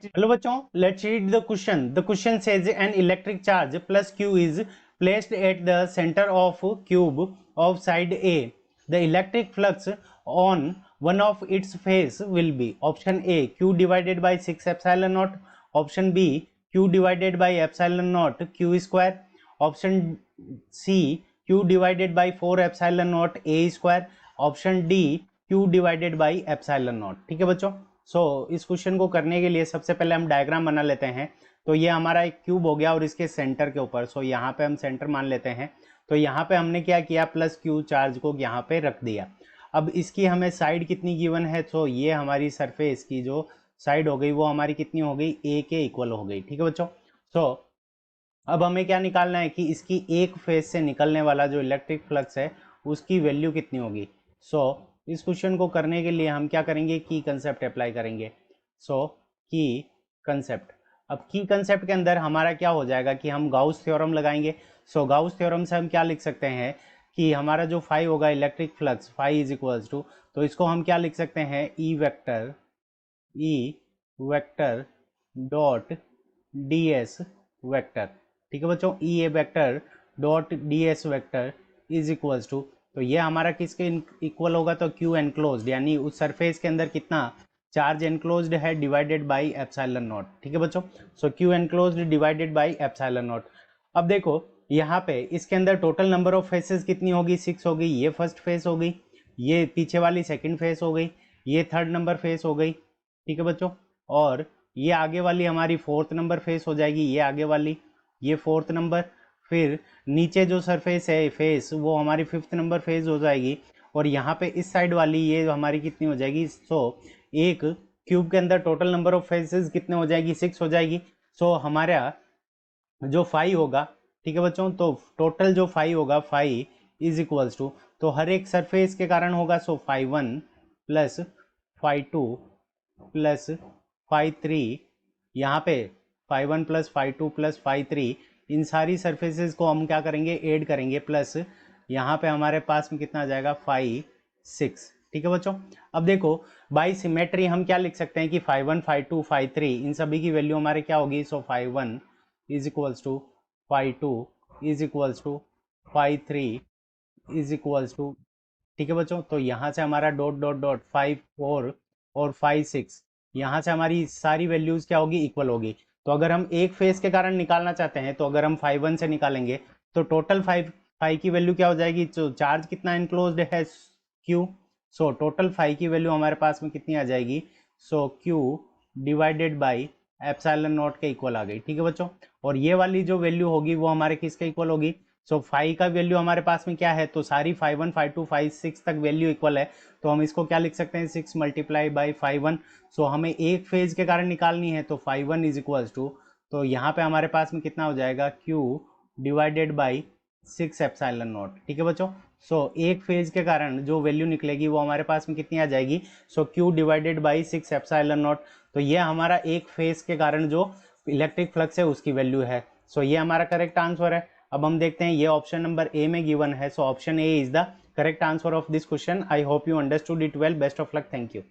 Hello बच्चों, let's read the question. The question says an electric charge plus Q is placed at the center of cube of side A. The electric flux on one of its face will be option A Q divided by 6 epsilon naught, option B Q divided by epsilon naught Q square, option C Q divided by 4 epsilon naught A square, option D Q divided by epsilon naught. ठीक है बच्चों, इस question को करने के लिए सबसे पहले हम डायग्राम बना लेते हैं। तो ये हमारा एक क्यूब हो गया और इसके सेंटर के ऊपर यहाँ पे हम सेंटर मान लेते हैं। तो यहाँ पे हमने क्या किया, प्लस क्यू चार्ज को यहाँ पे रख दिया। अब इसकी हमें साइड कितनी गिवन है, तो ये हमारी सरफेस की जो साइड हो गई वो हमारी कितनी हो गई, ए के इक्वल हो गई। ठीक है बच्चों, अब हमें क्या निकालना है कि इसकी एक फेस से निकलने वाला जो इलेक्ट्रिक फ्लक्स है उसकी वैल्यू कितनी होगी। इस क्वेश्चन को करने के लिए हम क्या करेंगे, की कंसेप्ट अप्लाई करेंगे। की कंसेप्ट, अब की कंसेप्ट के अंदर हमारा क्या हो जाएगा कि हम गाउस थ्योरम लगाएंगे। गाउस थ्योरम से हम क्या लिख सकते हैं कि हमारा जो फाई होगा electric flux, phi is equals to, तो इसको हम क्या लिख सकते हैं, E vector dot D S vector. ठीक है बच्चों, E A vector dot D S vector is equals to, तो ये हमारा किसके इक्वल होगा, तो क्यू एनक्लोज्ड, यानी उस सरफेस के अंदर कितना चार्ज एनक्लोज्ड है डिवाइडेड बाय एप्सिलॉन नॉट। ठीक है बच्चों, Q enclosed divided by epsilon not. अब देखो यहाँ पे इसके अंदर टोटल नंबर ऑफ फेसेस कितनी होगी, 6 होगी। ये फर्स्ट फेस हो गई, ये पीछे वाली सेकंड फेस हो गई, ये थर्ड नंबर फेस हो गई। ठीक है बच्चों, और ये आगे वाली हमारी फोर्थ नंबर फेस हो जाएगी, ये आगे वाली, ये फोर्थ नंबर। फिर नीचे जो सरफेस है फेस वो हमारी फिफ्थ नंबर फेस हो जाएगी, और यहाँ पे इस साइड वाली ये हमारी कितनी हो जाएगी। एक क्यूब के अंदर टोटल नंबर ऑफ फेसेस कितने हो जाएगी, 6 हो जाएगी। हमारा जो फाई होगा, ठीक है बच्चों, तो टोटल जो फाई होगा, फाई इज इक्वल्स टू, तो हर एक सरफेस के कारण होगा, phi 1 plus phi 2 plus phi 3, यहाँ पे phi 1 plus phi 2 plus phi 3, इन सारी सरफेसेस को हम क्या करेंगे, ऐड करेंगे, प्लस यहाँ पे हमारे पास में कितना आ जाएगा, फाई 6। ठीक है बच्चों, अब देखो बाई सिमेट्री हम क्या लिख सकते हैं कि फाई 1 फाई 2 फाई 3 इन सभी की वैल्यू हमारे क्या होगी। Phi 1 is equals to phi 2 is equals to phi 3 is equals to, ठीक है बच्चों, तो यहाँ से हमारा डॉट डॉट डॉट 5 4 और 5 6, यहाँ से हमारी सारी वैल्यूज क्या होगी, इक्वल होगी। तो अगर हम एक फेस के कारण निकालना चाहते हैं, तो अगर हम 5 1 से निकालेंगे तो टोटल 5 की वैल्यू क्या हो जाएगी, तो चार्ज कितना एनक्लोज्ड है, क्यू। टोटल 5 की वैल्यू हमारे पास में कितनी आ जाएगी, Q divided by epsilon not के इक्वल आ गई। ठीक है बच्चों, और ये वाली जो वैल्यू होगी वो हमारे किसके इक्वल होगी, फाई का वैल्यू हमारे पास में क्या है, तो सारी फाई 1 फाई 2 फाई 6 तक वैल्यू इक्वल है, तो हम इसको क्या लिख सकते हैं, 6 मल्टीप्लाई बाई फाई 1। हमें एक फेज के कारण निकालनी है, तो फाई 1 इज इक्वल्स टू, तो यहाँ पे हमारे पास में कितना हो जाएगा, Q divided by 6 epsilon not. ठीक है बच्चों, एक फेज के कारण जो वैल्यू निकलेगी वो हमारे पास में कितनी आ जाएगी, Q divided by 6 epsilon not. तो ये हमारा एक फेज के कारण जो इलेक्ट्रिक फ्लक्स है उसकी वैल्यू है। ये हमारा करेक्ट आंसर है। अब हम देखते हैं, ये ऑप्शन नंबर ए में गिवन है, option A is the correct answer of this question. I hope you understood it well. Best of luck, thank you.